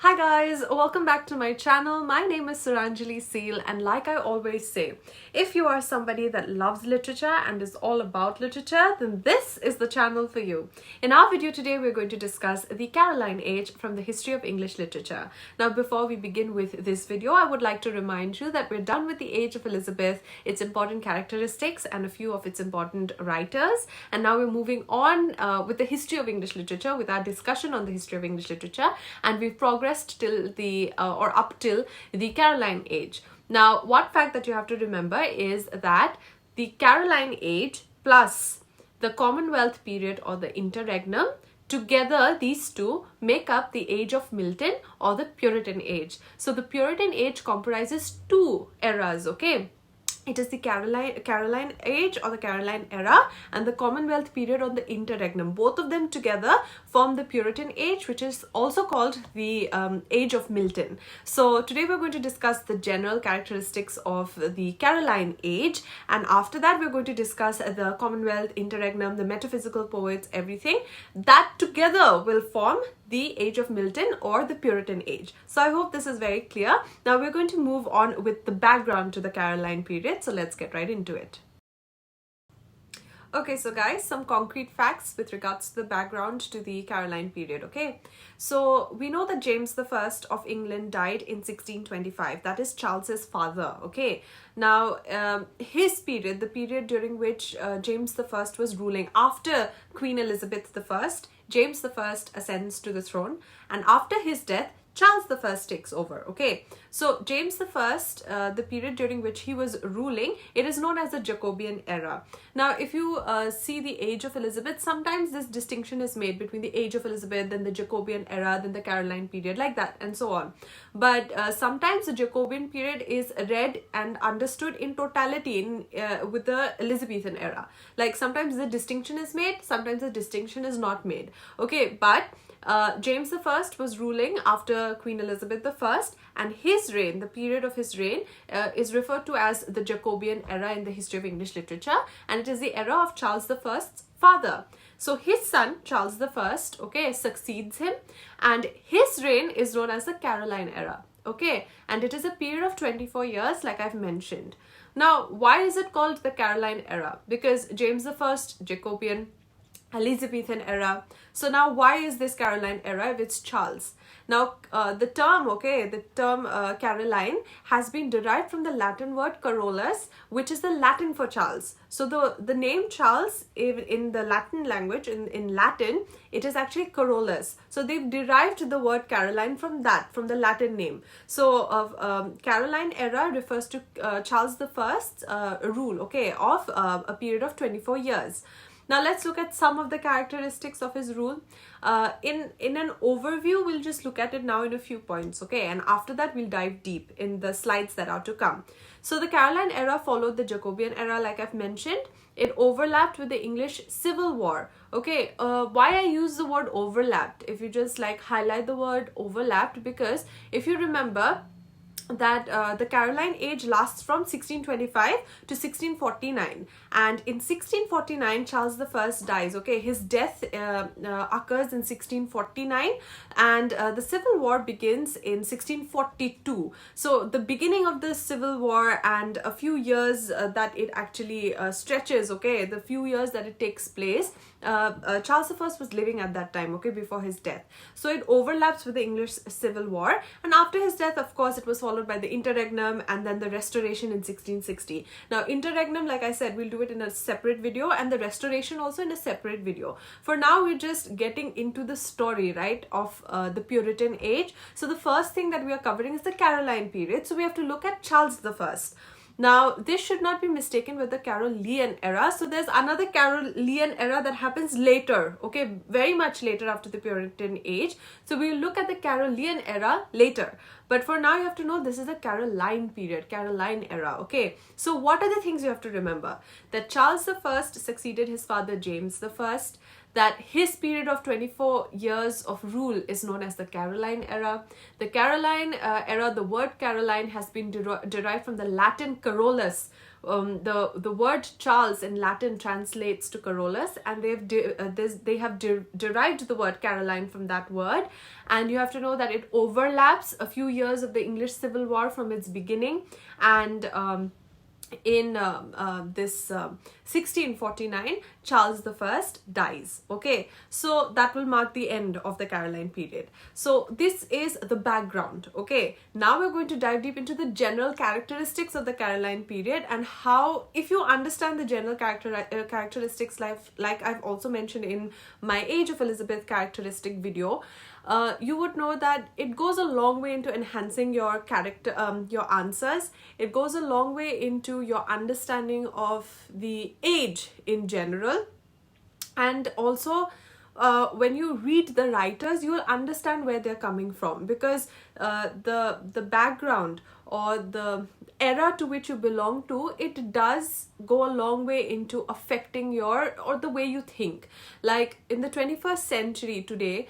Hi guys, welcome back to my channel. My name is Suranjali Seal, and like I always say, if you are somebody that loves literature and is all about literature, then this is the channel for you. In our video today, we're going to discuss the Caroline Age from the history of English literature. Now, before we begin with this video, I would like to remind you that we're done with the Age of Elizabeth, its important characteristics, and a few of its important writers. And now we're moving on with the history of English literature, with our discussion on the history of English literature, and we've progressed till the up till the Caroline Age. Now, one fact that you have to remember is that the Caroline Age plus the Commonwealth period or the interregnum, together these two make up the Age of Milton or the Puritan Age. So the Puritan Age comprises two eras, okay? It is the Caroline Age or the Caroline era, and the Commonwealth period or the interregnum. Both of them together form the Puritan Age, which is also called the Age of Milton. So today we're going to discuss the general characteristics of the Caroline Age, and after that we're going to discuss the Commonwealth, interregnum, the metaphysical poets, everything. That together will form the Age of Milton or the Puritan Age. So I hope this is very clear. Now we're going to move on with the background to the Caroline period. So let's get right into it. Okay, so guys, some concrete facts with regards to the background to the Caroline period, okay? So we know that James I of England died in 1625. That is Charles's father, okay? Now, his period, the period during which James I was ruling after Queen Elizabeth I, James I ascends to the throne, and after his death, Charles I takes over, okay? So James I, the period during which he was ruling, it is known as the Jacobean era. Now, if you see the Age of Elizabeth, sometimes this distinction is made between the Age of Elizabeth, then the Jacobean era, then the Caroline period, like that, and so on. But sometimes the Jacobean period is read and understood in totality with the Elizabethan era. Like sometimes the distinction is made, sometimes the distinction is not made, okay? But James I was ruling after Queen Elizabeth I, and his reign, the period of his reign, is referred to as the Jacobean era in the history of English literature, and it is the era of Charles I's father. So his son, Charles I, okay, succeeds him, and his reign is known as the Caroline era, okay, and it is a period of 24 years, like I've mentioned. Now, why is it called the Caroline era? Because James I, Jacobean, Elizabethan era. So now why is this Caroline era if it's Charles? Now the term Caroline has been derived from the Latin word Carolus, which is the Latin for Charles. So the name Charles in the Latin language, in Latin, it is actually Carolus. So they've derived the word Caroline from the Latin name. So Caroline era refers to Charles I's rule, okay, of a period of 24 years. Now let's look at some of the characteristics of his rule. In an overview, we'll just look at it now in a few points, okay? And after that, we'll dive deep in the slides that are to come. So the Caroline era followed the Jacobean era, like I've mentioned. It overlapped with the English Civil War, okay? Why I use the word overlapped? If you just like highlight the word overlapped, because if you remember, that the Caroline Age lasts from 1625 to 1649, and in 1649 Charles I dies, okay? His death occurs in 1649, and the Civil War begins in 1642. So the beginning of the Civil War and a few years that it actually stretches, okay, the few years that it takes place, Charles I was living at that time, okay, before his death. So it overlaps with the English Civil War, and after his death, of course, it was followed by the interregnum and then the restoration in 1660. Now interregnum, like I said, we'll do it in a separate video, and the restoration also in a separate video. For now, we're just getting into the story, right, of the Puritan Age. So the first thing that we are covering is the Caroline period. So we have to look at Charles I. Now, this should not be mistaken with the Carolean era. So there's another Carolean era that happens later, okay, very much later after the Puritan Age. So we'll look at the Carolean era later. But for now, you have to know this is the Caroline period, Caroline era, okay? So what are the things you have to remember? That Charles I succeeded his father James I, that his period of 24 years of rule is known as the Caroline era. The Caroline era, the word Caroline has been derived from the Latin Carolus, the word Charles in Latin translates to Carolus, and they have derived the word Caroline from that word. And you have to know that it overlaps a few years of the English Civil War from its beginning, and in this 1649, Charles I dies. Okay, so that will mark the end of the Caroline period. So this is the background. Okay, now we're going to dive deep into the general characteristics of the Caroline period, and how, if you understand the general characteristics, like I've also mentioned in my Age of Elizabeth characteristic video, you would know that it goes a long way into enhancing your your answers. It goes a long way into your understanding of the age in general, and also when you read the writers, you will understand where they're coming from, because the background or the era to which you belong to, it does go a long way into affecting the way you think. Like in the 21st century today,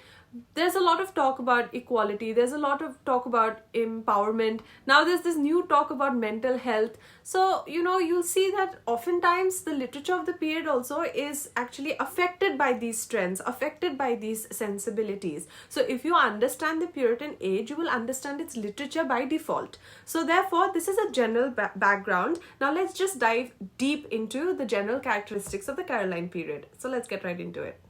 there's a lot of talk about equality, there's a lot of talk about empowerment. Now there's this new talk about mental health. So you'll see that oftentimes the literature of the period also is actually affected by these trends, affected by these sensibilities. So if you understand the Puritan age, you will understand its literature by default. So therefore, this is a general background. Now let's just dive deep into the general characteristics of the Caroline period. So let's get right into it.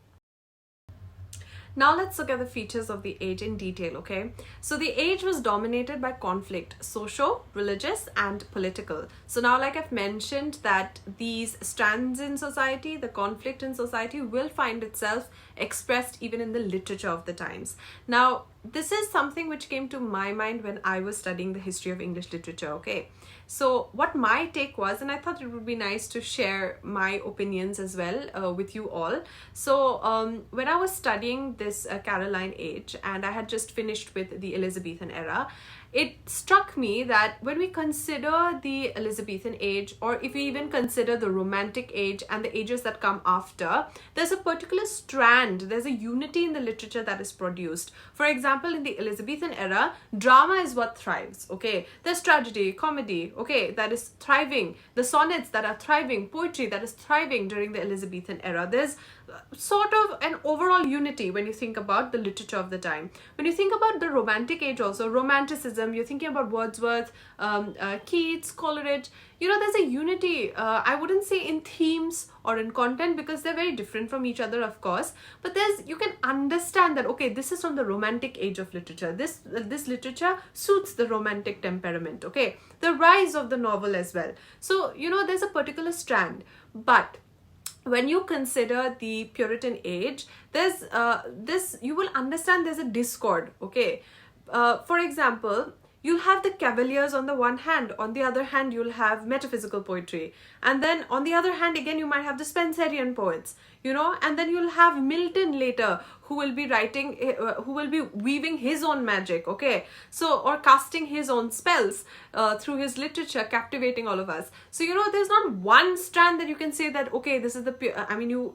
Now let's look at the features of the age in detail, okay? So the age was dominated by conflict, social, religious, and political. So now, like I've mentioned, that these strands in society, the conflict in society, will find itself expressed even in the literature of the times. Now, this is something which came to my mind when I was studying the history of English literature, okay? So what my take was, and I thought it would be nice to share my opinions as well with you all. So when I was studying this Caroline age, and I had just finished with the Elizabethan era, it struck me that when we consider the Elizabethan age, or if we even consider the Romantic age and the ages that come after, there's a particular strand, there's a unity in the literature that is produced. For example, in the Elizabethan era, drama is what thrives, okay? There's tragedy, comedy, okay, that is thriving. The sonnets that are thriving, poetry that is thriving during the Elizabethan era. There's sort of an overall unity when you think about the literature of the time. When you think about the Romantic age also, Romanticism, you're thinking about Wordsworth, Keats, Coleridge, there's a unity, I wouldn't say in themes or in content, because they're very different from each other, of course, but you can understand that, okay, this is from the Romantic age of literature. This literature suits the Romantic temperament, okay? The rise of the novel as well. So, there's a particular strand. But when you consider the Puritan age, there's you will understand there's a discord, okay? For example, you'll have the Cavaliers on the one hand, on the other hand you'll have metaphysical poetry, and then on the other hand again you might have the Spenserian poets, and then you'll have Milton later, who will be writing, who will be weaving his own magic, okay? So, or casting his own spells through his literature, captivating all of us. So, there's not one strand that you can say that, okay, this is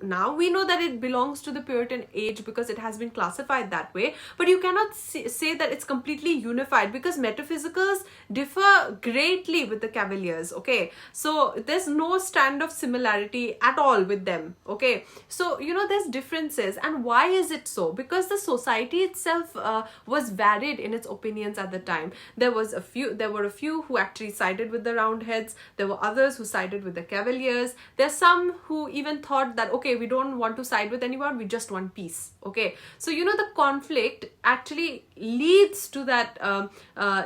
now we know that it belongs to the Puritan age because it has been classified that way, but you cannot say that it's completely unified, because metaphysicals differ greatly with the Cavaliers, okay? So, there's no strand of similarity at all with them, okay? So, there's differences. And why is it so? Because the society itself was varied in its opinions at the time. There were a few who actually sided with the Roundheads. There were others who sided with the Cavaliers. There's some who even thought that, okay, we don't want to side with anyone, we just want peace, okay? So, the conflict actually leads to that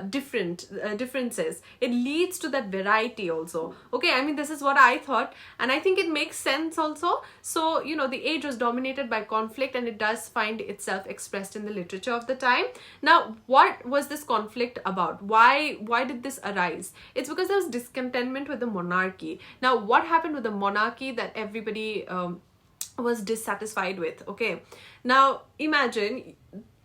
differences. It leads to that variety also, okay? This is what I thought, and I think it makes sense also. So, the age was dominated by conflict, and it does find itself expressed in the literature of the time. Now, what was this conflict about? Why did this arise? It's because there was discontentment with the monarchy. Now, what happened with the monarchy that everybody was dissatisfied with, okay? Now, imagine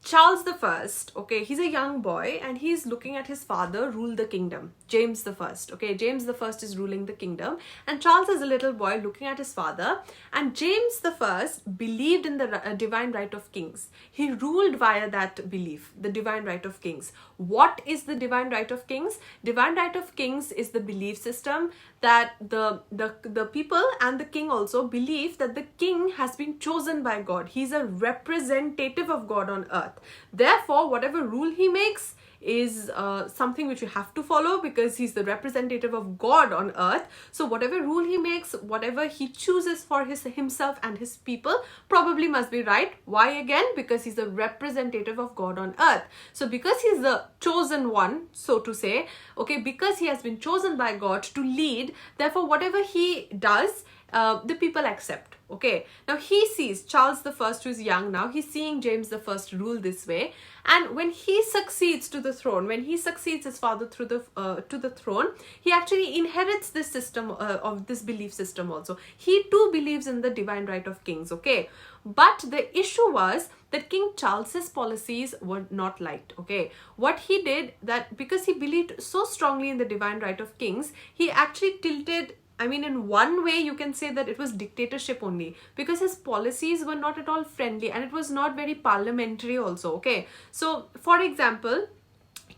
Charles the First, okay, he's a young boy and he's looking at his father rule the kingdom, James the First, okay, James the First is ruling the kingdom, and Charles is a little boy looking at his father, and James the First believed in the divine right of kings. He ruled via that belief, the divine right of kings. What is the divine right of kings? Divine right of kings is the belief system that the people and the king also believe that the king has been chosen by God. He's a representative of God on earth. Therefore, whatever rule he makes is something which you have to follow, because he's the representative of God on earth. So whatever rule he makes, whatever he chooses for himself and his people, probably must be right. Why again? Because he's the representative of God on earth. So because he's the chosen one, so to say, okay, because he has been chosen by God to lead, therefore whatever he does, the people accept. Okay, now he sees Charles the First, who is young now, he's seeing James the First rule this way, and when he succeeds to the throne, when he succeeds his father through the to the throne, he actually inherits this system of this belief system also. He too believes in the divine right of kings. Okay, but the issue was that King Charles's policies were not liked. Okay, what he did, that because he believed so strongly in the divine right of kings, he actually tilted, I mean, in one way you can say that it was dictatorship only, because his policies were not at all friendly and it was not very parliamentary also. Okay, so for example,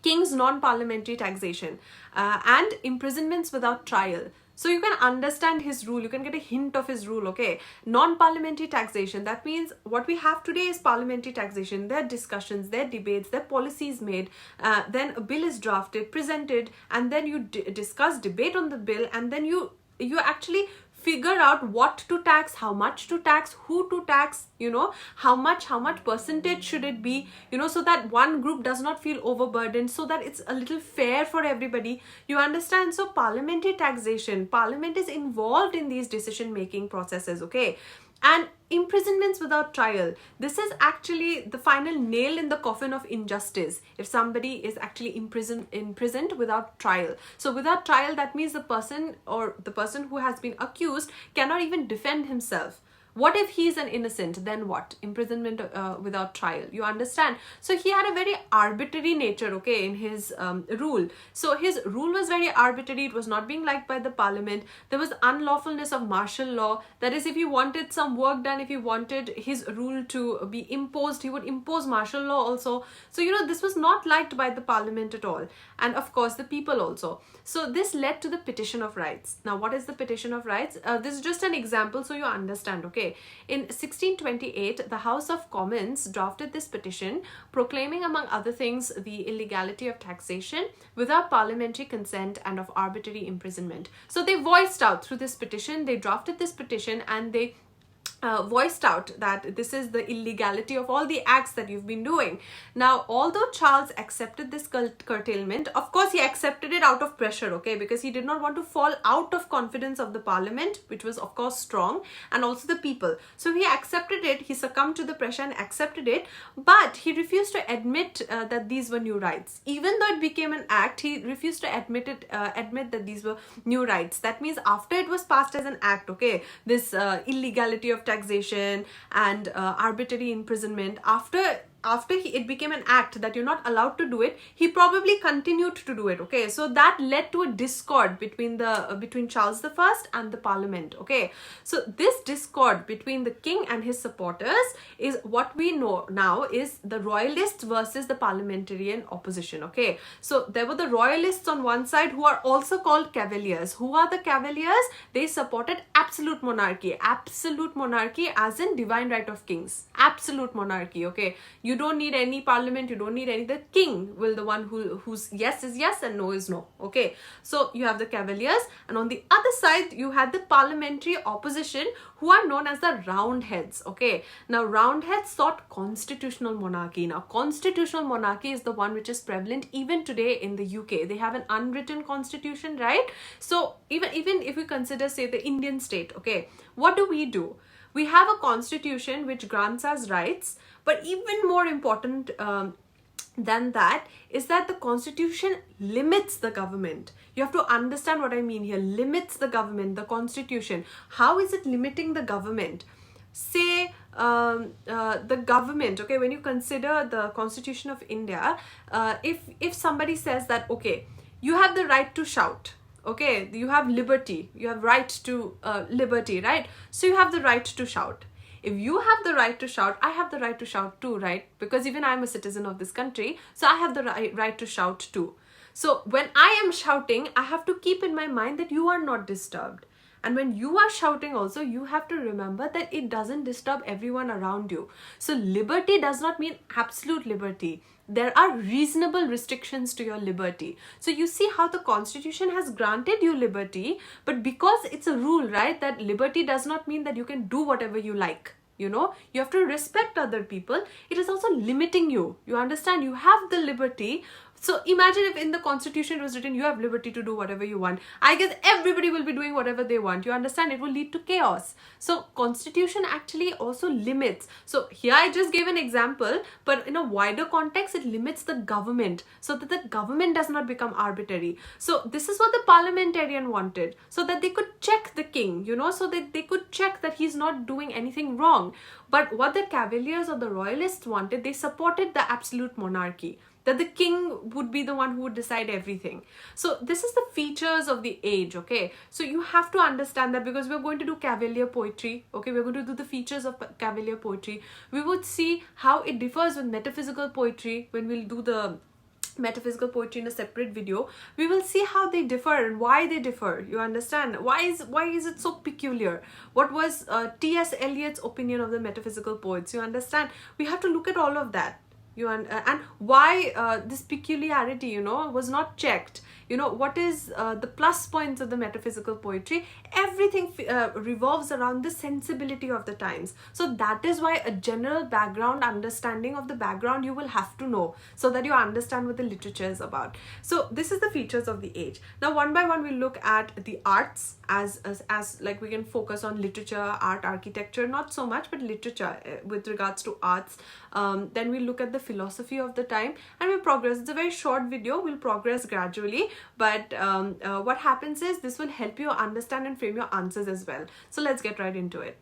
king's non-parliamentary taxation and imprisonments without trial. So you can understand his rule, you can get a hint of his rule. Okay, non-parliamentary taxation, that means what we have today is parliamentary taxation. There are discussions, there are debates, there are policies made, then a bill is drafted, presented, and then you discuss, debate on the bill, and then you actually figure out what to tax, how much to tax, who to tax, you know, how much percentage should it be, you know, so that one group does not feel overburdened, so that it's a little fair for everybody. You understand? So parliamentary taxation, parliament is involved in these decision making processes. Okay, and imprisonments without trial, this is actually the final nail in the coffin of injustice. If somebody is actually imprisoned without trial, so without trial, that means the person who has been accused cannot even defend himself. What if he's an innocent? Then what? Imprisonment without trial. You understand? So he had a very arbitrary nature, okay, in his rule. So his rule was very arbitrary. It was not being liked by the parliament. There was unlawfulness of martial law. That is, if he wanted some work done, if he wanted his rule to be imposed, he would impose martial law also. So, you know, this was not liked by the parliament at all. And of course, the people also. So this led to the Petition of Rights. Now, what is the Petition of Rights? This is just an example so you understand, okay? In 1628, the House of Commons drafted this petition proclaiming, among other things, the illegality of taxation without parliamentary consent and of arbitrary imprisonment. So they voiced out through this petition, they drafted this petition, and they voiced out that this is the illegality of all the acts that you've been doing. Now, although Charles accepted this curtailment, of course he accepted it out of pressure, okay, because he did not want to fall out of confidence of the parliament, which was of course strong, and also the people. So he accepted it, he succumbed to the pressure and accepted it, but he refused to admit that these were new rights. Even though it became an act, he refused to admit that these were new rights. That means after it was passed as an act, okay, this illegality of taxation and arbitrary imprisonment, after it became an act that you're not allowed to do it, he probably continued to do it. Okay, so that led to a discord between Charles the First and the parliament. Okay, so this discord between the king and his supporters is what we know now is the royalists versus the parliamentarian opposition. Okay, so there were the royalists on one side, who are also called cavaliers. Who are the cavaliers? They supported absolute monarchy as in divine right of kings, absolute monarchy. Okay, you don't need any parliament, you don't need any, the king will the one whose yes is yes and no is no. Okay, so you have the cavaliers, and on the other side you had the parliamentary opposition, who are known as the roundheads. Okay, now roundheads sought constitutional monarchy. Now constitutional monarchy is the one which is prevalent even today in the UK. They have an unwritten constitution, right? So even if we consider, say, the Indian state, okay, what do? We have a constitution which grants us rights, but even more important than that is that the constitution limits the government. You have to understand what I mean here. Limits the government, the constitution. How is it limiting the government? say the government, okay, when you consider the Constitution of India, if somebody says that, okay, you have the right to shout, okay, you have liberty, you have right to liberty, right? So you have the right to shout. If you have the right to shout, I have the right to shout too, right? Because even I'm a citizen of this country, so I have the right to shout too. So when I am shouting, I have to keep in my mind that you are not disturbed. And when you are shouting also, you have to remember that it doesn't disturb everyone around you. So liberty does not mean absolute liberty. There are reasonable restrictions to your liberty. So you see how the Constitution has granted you liberty, but because it's a rule, right, that liberty does not mean that you can do whatever you like. You know, you have to respect other people. It is also limiting you. You understand? You have the liberty. So imagine if in the Constitution it was written, you have liberty to do whatever you want. I guess everybody will be doing whatever they want. You understand? It will lead to chaos. So Constitution actually also limits. So here I just gave an example, but in a wider context, it limits the government so that the government does not become arbitrary. So this is what the parliamentarian wanted, so that they could check the king, you know, so that they could check that he's not doing anything wrong. But what the Cavaliers or the Royalists wanted, they supported the absolute monarchy, that the king would be the one who would decide everything. So this is the features of the age, okay? So you have to understand that, because we're going to do Cavalier poetry, okay? We're going to do the features of Cavalier poetry. We would see how it differs with metaphysical poetry when we'll do the metaphysical poetry in a separate video. We will see how they differ and why they differ. You understand? Why is it so peculiar? What was T.S. Eliot's opinion of the metaphysical poets? You understand? We have to look at all of that. And why this peculiarity, you know, was not checked. You know, what is the plus points of the metaphysical poetry? Everything revolves around the sensibility of the times. So that is why a general background understanding of the background you will have to know, so that you understand what the literature is about. So this is the features of the age. Now one by one we'll look at the arts, as like we can focus on literature, art, architecture, not so much, but literature with regards to arts. Then we'll look at the philosophy of the time, and we'll progress. It's a very short video, we'll progress gradually, but what happens is this will help you understand and frame your answers as well. So let's get right into it.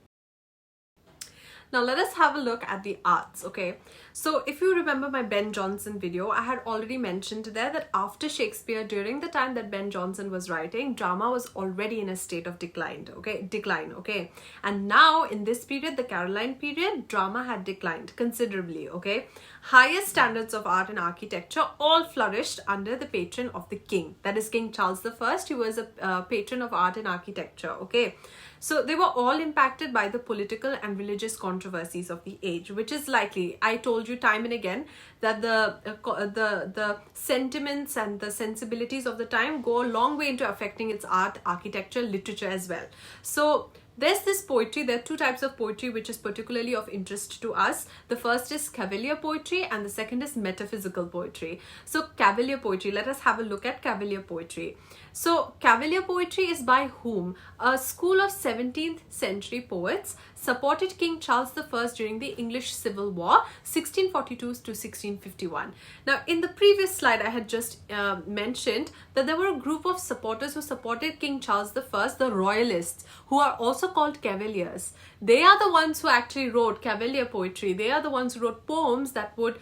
Now let us have a look at the arts, okay? So if you remember my Ben Jonson video, I had already mentioned there that after Shakespeare, during the time that Ben Jonson was writing, drama was already in a state of decline, okay? And now in this period, the Caroline period, drama had declined considerably, okay? Highest standards of art and architecture all flourished under the patron of the king. That is King Charles I. He was a patron of art and architecture, okay? So they were all impacted by the political and religious controversies of the age, which is likely. I told you time and again that the sentiments and the sensibilities of the time go a long way into affecting its art, architecture, literature as well. So there's this poetry. There are two types of poetry which is particularly of interest to us. The first is Cavalier poetry and the second is metaphysical poetry. So Cavalier poetry, let us have a look at Cavalier poetry. So Cavalier poetry is by whom? A school of 17th century poets supported King Charles I during the English Civil War, 1642 to 1651. Now in the previous slide I had just mentioned that there were a group of supporters who supported King Charles I, the Royalists, who are also called Cavaliers. They are the ones who actually wrote Cavalier poetry. They are the ones who wrote poems that would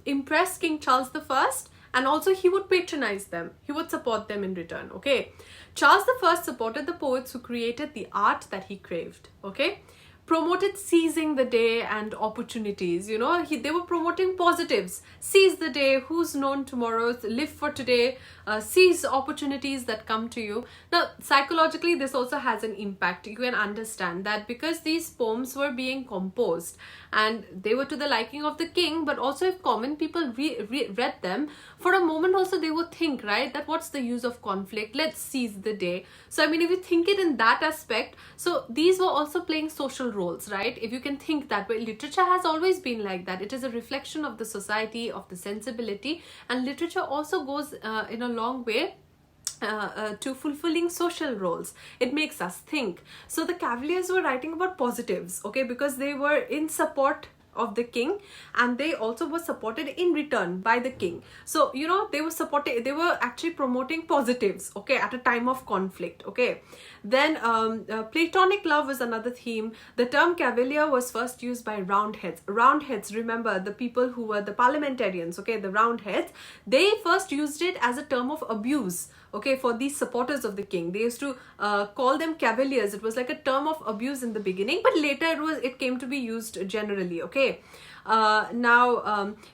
impress King Charles I, and also he would patronize them. He would support them in return, okay? Charles I supported the poets who created the art that he craved, okay? Promoted seizing the day and opportunities, you know, they were promoting positives. Seize the day, who's known tomorrow, live for today, seize opportunities that come to you. Now, psychologically, this also has an impact. You can understand that because these poems were being composed and they were to the liking of the king, but also if common people read them, for a moment also they would think, right, that what's the use of conflict? Let's seize the day. So, I mean, if you think it in that aspect, so these were also playing social roles, right? If you can think that way, literature has always been like that. It is a reflection of the society, of the sensibility, and literature also goes in a long way to fulfilling social roles. It makes us think. So the Cavaliers were writing about positives, okay, because they were in support of the king, and they also were supported in return by the king. So you know, they were actually promoting positives, okay, at a time of conflict. Okay, then platonic love was another theme. The term cavalier was first used by roundheads, remember, the people who were the parliamentarians, okay, the roundheads. They first used it as a term of abuse, okay, for these supporters of the king. They used to call them cavaliers. It was like a term of abuse in the beginning, but later it came to be used generally. Okay,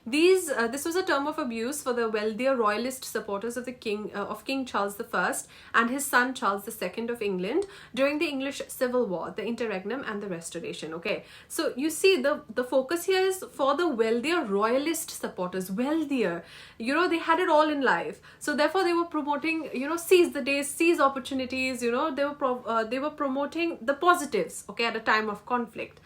this was a term of abuse for the wealthier royalist supporters of the king, of King Charles I and his son Charles II of England during the English Civil War, the interregnum and the Restoration. Okay, so you see, the focus here is for the wealthier royalist supporters. Wealthier, you know, they had it all in life, so therefore they were promoting, you know, seize the days, seize opportunities. You know, they were promoting the positives, okay, at a time of conflict.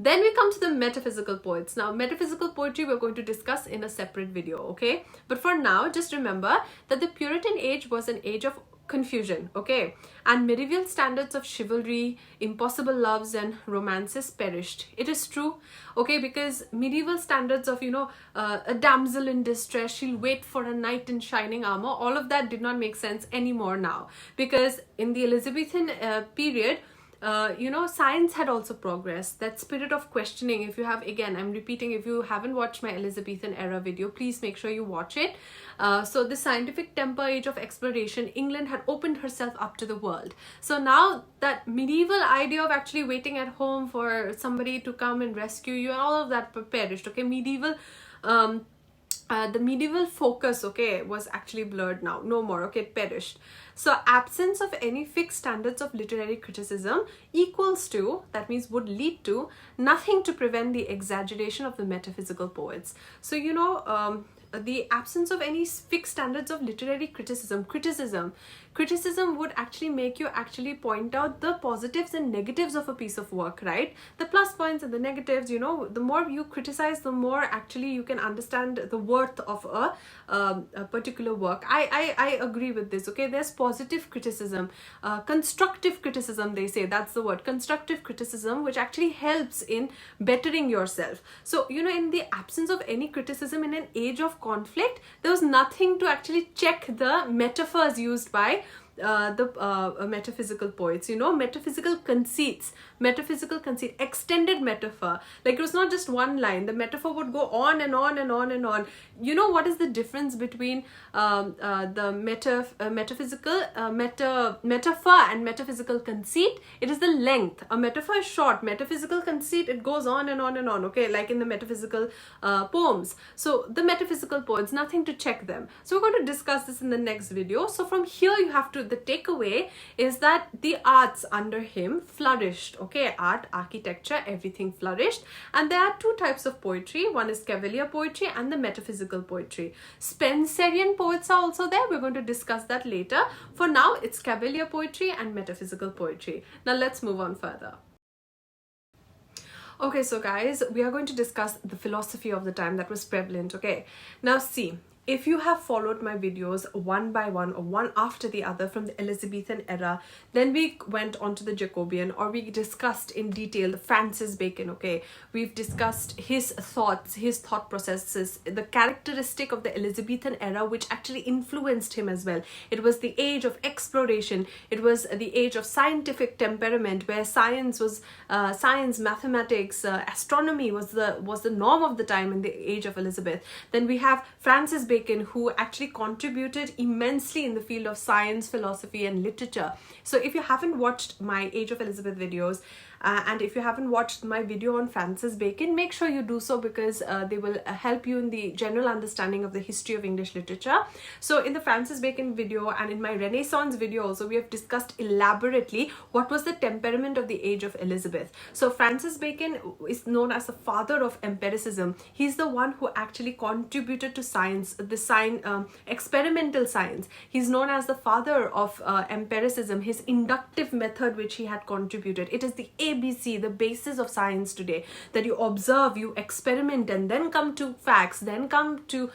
Then we come to the metaphysical poets. Now, metaphysical poetry we're going to discuss in a separate video, okay? But for now, just remember that the Puritan age was an age of confusion, okay? And medieval standards of chivalry, impossible loves and romances perished. It is true, okay? Because medieval standards of, you know, a damsel in distress, she'll wait for a knight in shining armor, all of that did not make sense anymore now. Because in the Elizabethan period, you know, science had also progressed. That spirit of questioning, if you have, again, I'm repeating, if you haven't watched my Elizabethan era video, please make sure you watch it. So the scientific temper age of exploration, England had opened herself up to the world. So now that medieval idea of actually waiting at home for somebody to come and rescue you, and all of that perished, okay? The medieval focus, okay, was actually blurred now. No more, okay, it perished. So absence of any fixed standards of literary criticism equals to, that means would lead to, nothing to prevent the exaggeration of the metaphysical poets. So, you know, the absence of any fixed standards of literary criticism would actually make you actually point out the positives and negatives of a piece of work, right? The plus points and the negatives, you know, the more you criticize, the more actually you can understand the worth of a particular work. I agree with this, okay? There's positive criticism, constructive criticism, they say, that's the word, constructive criticism, which actually helps in bettering yourself. So, you know, in the absence of any criticism in an age of conflict, there was nothing to actually check the metaphors used by the metaphysical poets, you know, metaphysical conceit, extended metaphor. Like, it was not just one line, the metaphor would go on and on and on and on. You know what is the difference between the metaphor and metaphysical conceit? It is the length. A metaphor is short, metaphysical conceit, it goes on and on and on, okay, like in the metaphysical poems. So the metaphysical poets, nothing to check them. So we're going to discuss this in the next video. So from here you have to, the takeaway is that the arts under him flourished, okay? Art, architecture, everything flourished. And there are two types of poetry. One is cavalier poetry and the metaphysical poetry. Spenserian poets are also there. We're going to discuss that later. For now, it's cavalier poetry and metaphysical poetry. Now let's move on further. Okay, so guys, we are going to discuss the philosophy of the time that was prevalent, okay? Now see, if you have followed my videos one by one or one after the other from the Elizabethan era, then we went on to the Jacobean, or we discussed in detail Francis Bacon, okay? We've discussed his thoughts, his thought processes, the characteristic of the Elizabethan era which actually influenced him as well. It was the age of exploration. It was the age of scientific temperament, where science, mathematics, astronomy was the norm of the time in the age of Elizabeth. Then we have Francis Bacon, who actually contributed immensely in the field of science, philosophy and literature. So if you haven't watched my Age of Elizabeth videos, and if you haven't watched my video on Francis Bacon, make sure you do so, because they will help you in the general understanding of the history of English literature. So in the Francis Bacon video and in my Renaissance video also, we have discussed elaborately what was the temperament of the age of Elizabeth. So Francis Bacon is known as the father of empiricism. He's the one who actually contributed to science, the experimental science. He's known as the father of empiricism, his inductive method which he had contributed. It is the ABC, the basis of science today, that you observe, you experiment, and then come to facts, then come to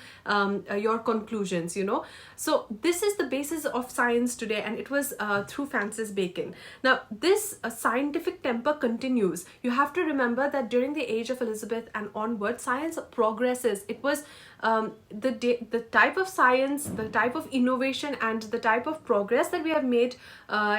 your conclusions, you know. So this is the basis of science today, and it was through Francis Bacon. Now this scientific temper continues. You have to remember that during the age of Elizabeth and onward, science progresses. It was the type of science, the type of innovation, and the type of progress that we have made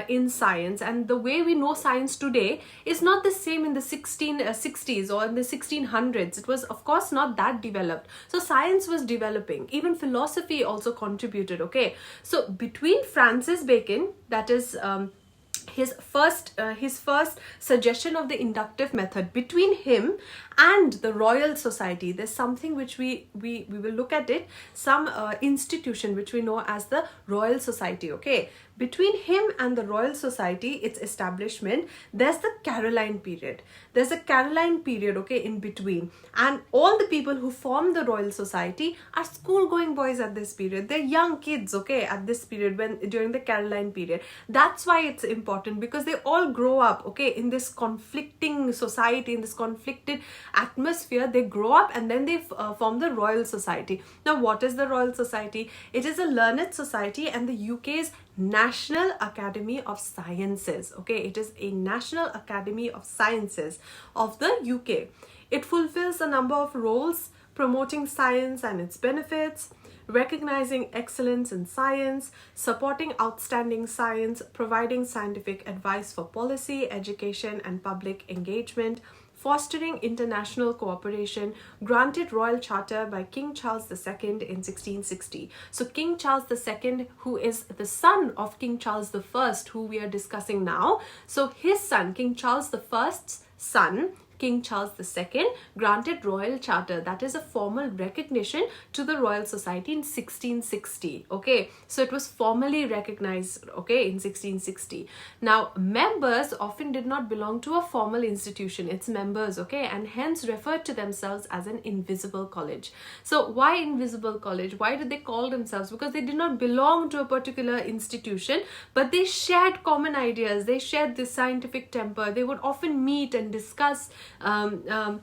in science, and the way we know science today is not the same in the 1660s or in the 1600s. It was, of course, not that developed. So science was developing. Even philosophy also contributed. Okay, so between Francis Bacon, that is his first suggestion of the inductive method, between him and the Royal Society, there's something which we will look at it, some institution which we know as the Royal Society. Okay, between him and the Royal Society, its establishment, there's the Caroline period. There's a Caroline period, okay, in between, and all the people who form the Royal Society are school-going boys at this period. They're young kids, okay, at this period, during the Caroline period. That's why it's important, because they all grow up, okay, in this conflicting society, in this conflicted atmosphere. They grow up and then they form the Royal Society. Now, what is the Royal Society? It is a learned society and the UK's National Academy of Sciences. Okay, it is a National Academy of Sciences of the UK. It fulfills a number of roles, promoting science and its benefits, recognizing excellence in science, supporting outstanding science, providing scientific advice for policy, education, and public engagement, fostering international cooperation, granted royal charter by King Charles II in 1660. So King Charles II, who is the son of King Charles I, who we are discussing now, so his son, King Charles I's son, King Charles II, granted royal charter, that is a formal recognition to the Royal Society in 1660. Okay, so it was formally recognized, okay, in 1660. Now, members often did not belong to a formal institution, its members, okay, and hence referred to themselves as an invisible college. So why invisible college? Why did they call themselves? Because they did not belong to a particular institution, but they shared common ideas, they shared this scientific temper. They would often meet and discuss and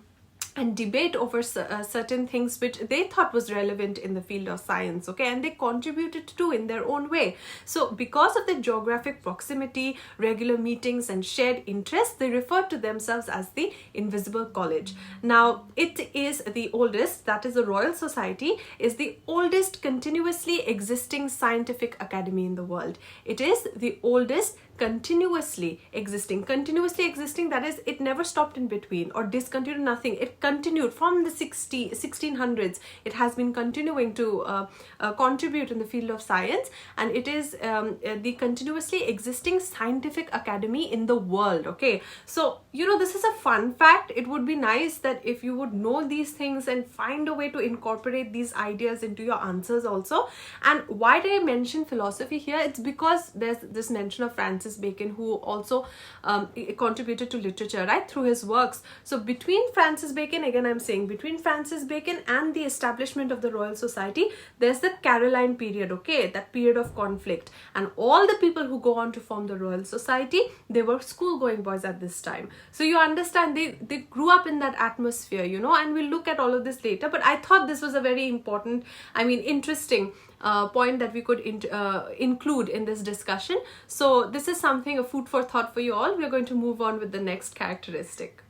debate over certain things which they thought was relevant in the field of science, okay, and they contributed to in their own way. So because of the geographic proximity, regular meetings, and shared interests, they referred to themselves as the Invisible College. Now, it is the oldest, that is the Royal Society, is the oldest continuously existing scientific academy in the world. It is the oldest continuously existing, that is, it never stopped in between or discontinued, nothing. It continued from the 1600s. It has been continuing to contribute in the field of science, and it is the continuously existing scientific academy in the world. Okay, so you know, this is a fun fact. It would be nice that if you would know these things and find a way to incorporate these ideas into your answers also. And why did I mention philosophy here? It's because there's this mention of Francis Bacon, who also contributed to literature, right, through his works. So between Francis Bacon, again I'm saying, between Francis Bacon and the establishment of the Royal Society, there's the Caroline period, okay, that period of conflict. And all the people who go on to form the Royal Society, they were school-going boys at this time. So you understand, they grew up in that atmosphere, you know, and we'll look at all of this later. But I thought this was a very important, I mean, interesting point that we could include in this discussion. So this is something, a food for thought for you all. We're going to move on with the next characteristic.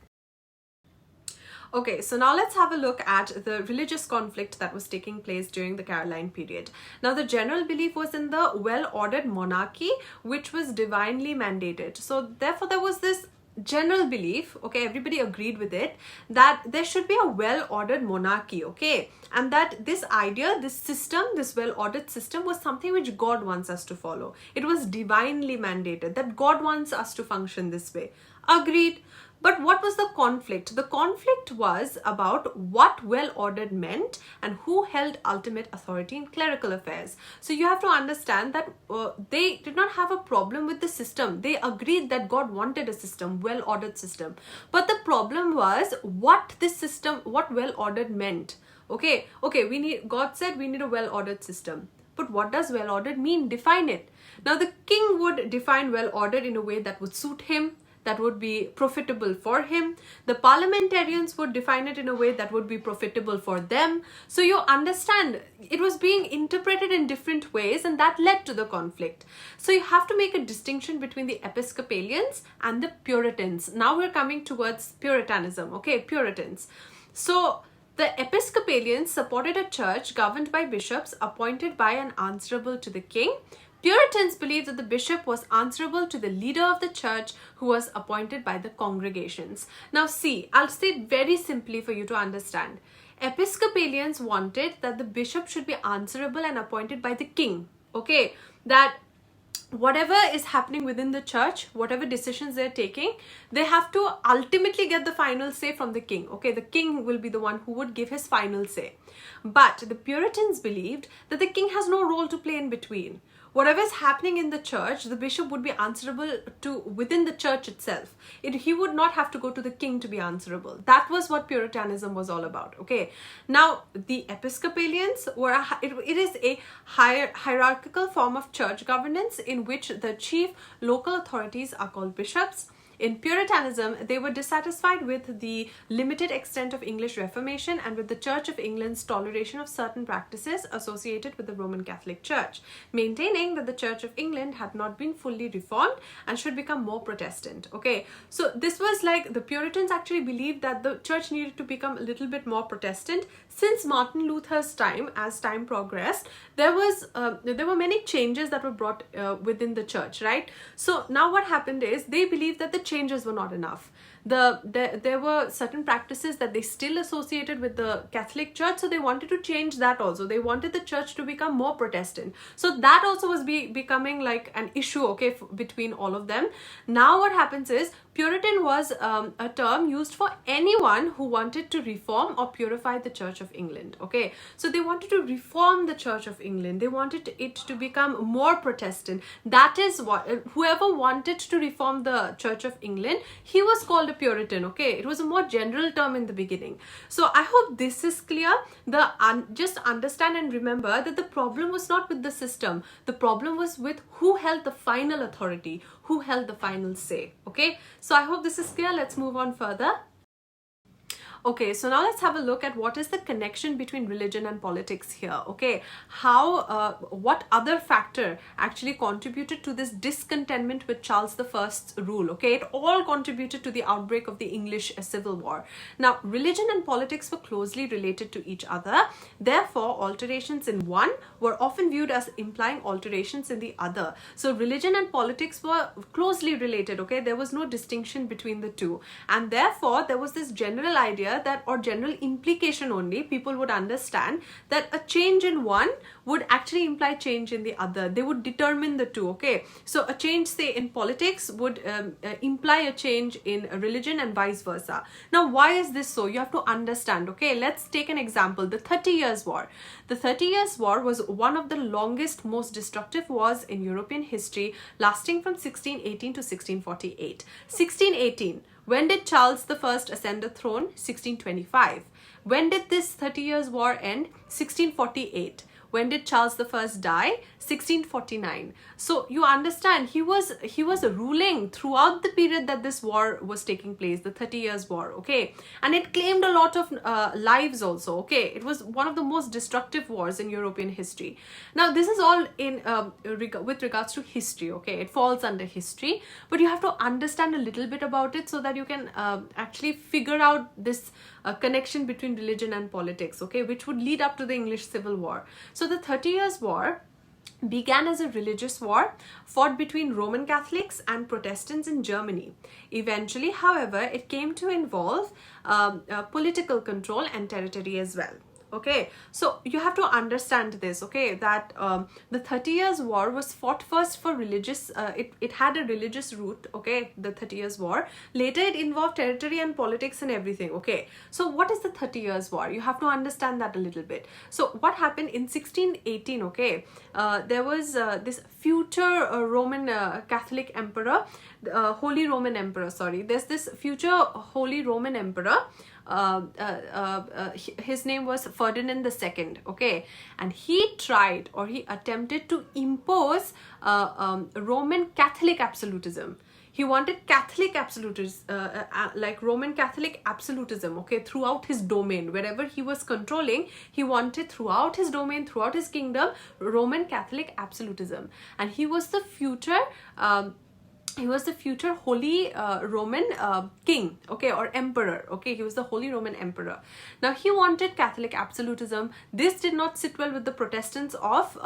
Okay, so now let's have a look at the religious conflict that was taking place during the Caroline period. Now, the general belief was in the well-ordered monarchy, which was divinely mandated. So therefore, there was this general belief, okay, everybody agreed with it, that there should be a well-ordered monarchy, okay, and that this idea, this system, this well-ordered system was something which God wants us to follow. It was divinely mandated, that God wants us to function this way. Agreed. But what was the conflict? The conflict was about what well-ordered meant and who held ultimate authority in clerical affairs. So you have to understand that they did not have a problem with the system. They agreed that God wanted a system, well-ordered system. But the problem was what this system, what well-ordered meant. Okay, God said we need a well-ordered system. But what does well-ordered mean? Define it. Now the king would define well-ordered in a way that would suit him, that would be profitable for him. The parliamentarians would define it in a way that would be profitable for them. So you understand, it was being interpreted in different ways, and that led to the conflict. So you have to make a distinction between the Episcopalians and the Puritans. Now we're coming towards Puritanism, okay, Puritans. So the Episcopalians supported a church governed by bishops appointed by and answerable to the king. Puritans believed that the bishop was answerable to the leader of the church, who was appointed by the congregations. Now see, I'll say it very simply for you to understand. Episcopalians wanted that the bishop should be answerable and appointed by the king, okay, that whatever is happening within the church, whatever decisions they're taking, they have to ultimately get the final say from the king. Okay, the king will be the one who would give his final say. But the Puritans believed that the king has no role to play in between. Whatever is happening in the church, the bishop would be answerable to within the church itself. He would not have to go to the king to be answerable. That was what Puritanism was all about. Okay. Now, the Episcopalians were it is a hierarchical form of church governance in which the chief local authorities are called bishops. In Puritanism, they were dissatisfied with the limited extent of English Reformation and with the Church of England's toleration of certain practices associated with the Roman Catholic Church, maintaining that the Church of England had not been fully reformed and should become more Protestant. Okay, so this was like the Puritans actually believed that the church needed to become a little bit more Protestant. Since Martin Luther's time, as time progressed, there were many changes that were brought within the church, right? So now what happened is they believed that the changes were not enough. There were certain practices that they still associated with the Catholic Church, so they wanted to change that also. They wanted the church to become more Protestant. So that also was becoming like an issue, okay, between all of them. Now what happens is, Puritan was a term used for anyone who wanted to reform or purify the Church of England, okay? So they wanted to reform the Church of England. They wanted it to become more Protestant. That is what, whoever wanted to reform the Church of England, he was called a Puritan, okay? It was a more general term in the beginning. So I hope this is clear. Just understand and remember that the problem was not with the system. The problem was with who held the final authority, who held the final say, okay? So I hope this is clear. Let's move on further. Okay, so now let's have a look at what is the connection between religion and politics here, okay? What other factor actually contributed to this discontentment with Charles I's rule, okay? It all contributed to the outbreak of the English Civil War. Now, religion and politics were closely related to each other. Therefore, alterations in one were often viewed as implying alterations in the other. So, religion and politics were closely related, okay? There was no distinction between the two. And therefore, there was this general idea that, or general implication only, people would understand that a change in one would actually imply change in the other. They would determine the two, okay? So a change, say, in politics would imply a change in religion and vice versa. Now, why is this so? You have to understand, okay? Let's take an example, the 30 Years' War. The 30 Years' War was one of the longest, most destructive wars in European history, lasting from 1618 to 1648. 1618. When did Charles I ascend the throne? 1625. When did this 30 Years' War end? 1648. When did Charles I die? 1649. So you understand, he was ruling throughout the period that this war was taking place, the 30 Years' War, okay? And it claimed a lot of lives also, okay? It was one of the most destructive wars in European history. Now, this is all in with regards to history, okay? It falls under history, but you have to understand a little bit about it so that you can actually figure out this connection between religion and politics, okay, which would lead up to the English Civil War. So the 30 Years' War began as a religious war fought between Roman Catholics and Protestants in Germany. Eventually, however, it came to involve political control and territory as well. Okay, so you have to understand this, okay, that the 30 Years' War was fought first for religious, it had a religious root, okay, the 30 Years' War. Later, it involved territory and politics and everything, okay. So what is the 30 Years' War? You have to understand that a little bit. So what happened in 1618, okay, there was this future Roman Catholic Emperor, Holy Roman Emperor, sorry. There's this future Holy Roman Emperor. His name was Ferdinand II, okay, and he tried, or he attempted to impose Roman Catholic absolutism. He wanted Catholic absolutism, like Roman Catholic absolutism, okay, throughout his domain. Wherever he was controlling, he wanted throughout his domain, throughout his kingdom, Roman Catholic absolutism. And he was the future Holy Roman king, okay, or emperor, okay. He was the Holy Roman emperor. Now he wanted Catholic absolutism. This did not sit well with the Protestants of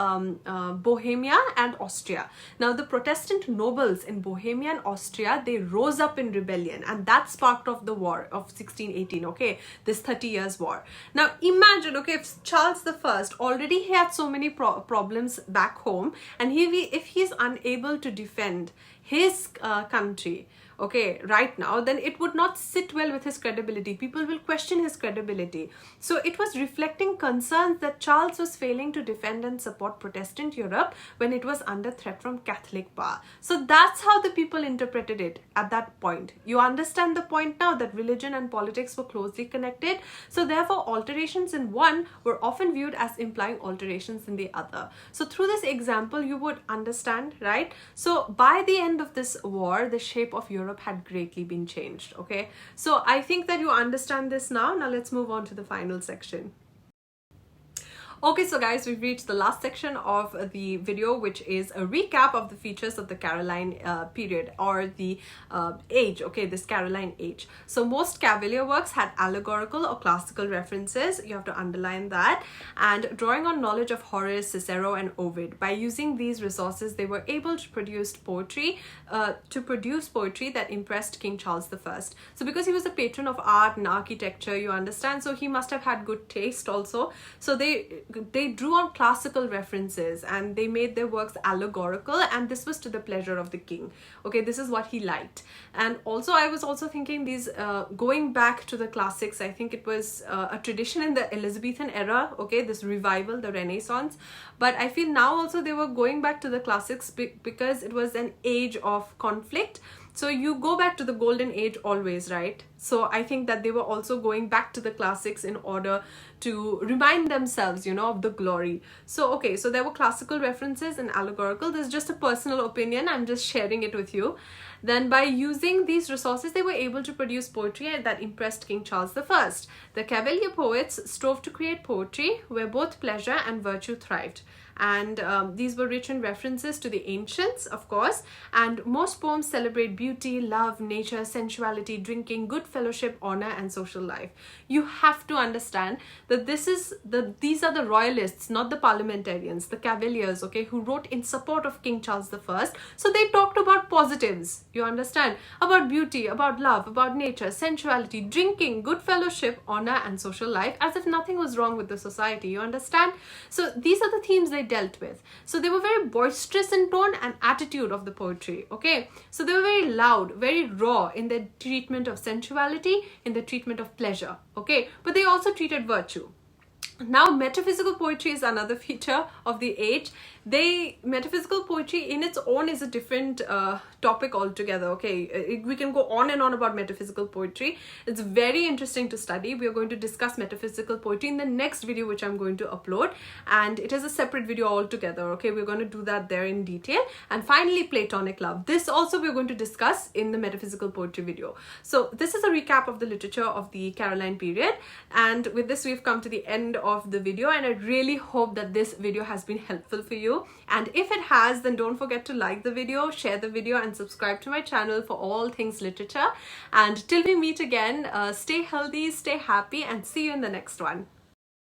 Bohemia and Austria. Now the Protestant nobles in Bohemia and Austria, they rose up in rebellion, and that sparked off the war of 1618, okay, this 30 years war. Now imagine, okay, if Charles the First already had so many problems back home, and if he's unable to defend his country, okay, right now, then it would not sit well with his credibility. People will question his credibility. So it was reflecting concerns that Charles was failing to defend and support Protestant Europe when it was under threat from Catholic power. So that's how the people interpreted it at that point. You understand the point now, that religion and politics were closely connected. So therefore alterations in one were often viewed as implying alterations in the other. So through this example you would understand, right? So by the end of this war, the shape of Europe had greatly been changed, okay. So I think that you understand this now. Now let's move on to the final section. Okay, so guys, we've reached the last section of the video, which is a recap of the features of the Caroline period, or the age, okay, this Caroline age. So most Cavalier works had allegorical or classical references. You have to underline that. And drawing on knowledge of Horace, Cicero and Ovid. By using these resources, they were able to produce poetry that impressed King Charles I. So because he was a patron of art and architecture, you understand, so he must have had good taste also. So they drew on classical references and they made their works allegorical, and this was to the pleasure of the king, okay. This is what he liked. And also I was also thinking these going back to the classics, I think it was a tradition in the Elizabethan era, okay, this revival, the Renaissance. But I feel now also they were going back to the classics because it was an age of conflict. So you go back to the golden age always, right? So I think that they were also going back to the classics in order to remind themselves, you know, of the glory. So okay, so there were classical references and allegorical. This is just a personal opinion, I'm just sharing it with you. Then by using these resources, they were able to produce poetry that impressed King Charles I. The Cavalier poets strove to create poetry where both pleasure and virtue thrived. And these were rich in references to the ancients, of course, and most poems celebrate beauty, love, nature, sensuality, drinking, good fellowship, honor and social life. You have to understand that these are the royalists, not the parliamentarians, the Cavaliers, okay, who wrote in support of King Charles I. So they talked about positives, you understand, about beauty, about love, about nature, sensuality, drinking, good fellowship, honor and social life, as if nothing was wrong with the society, you understand. So these are the themes they dealt with. So they were very boisterous in tone and attitude of the poetry, okay. So they were very loud, very raw in their treatment of sensuality, in the treatment of pleasure, okay, but they also treated virtue. Now metaphysical poetry is another feature of the age. Metaphysical poetry in its own is a different topic altogether, okay. We can go on and on about metaphysical poetry. It's very interesting to study. We are going to discuss metaphysical poetry in the next video, which I'm going to upload, and it is a separate video altogether, okay. We're going to do that there in detail. And finally, Platonic love. This also we're going to discuss in the metaphysical poetry video. So this is a recap of the literature of the Caroline period, and with this we've come to the end of the video, and I really hope that this video has been helpful for you. And if it has, then don't forget to like the video, share the video and subscribe to my channel for all things literature. And till we meet again, stay healthy, stay happy, and see you in the next one.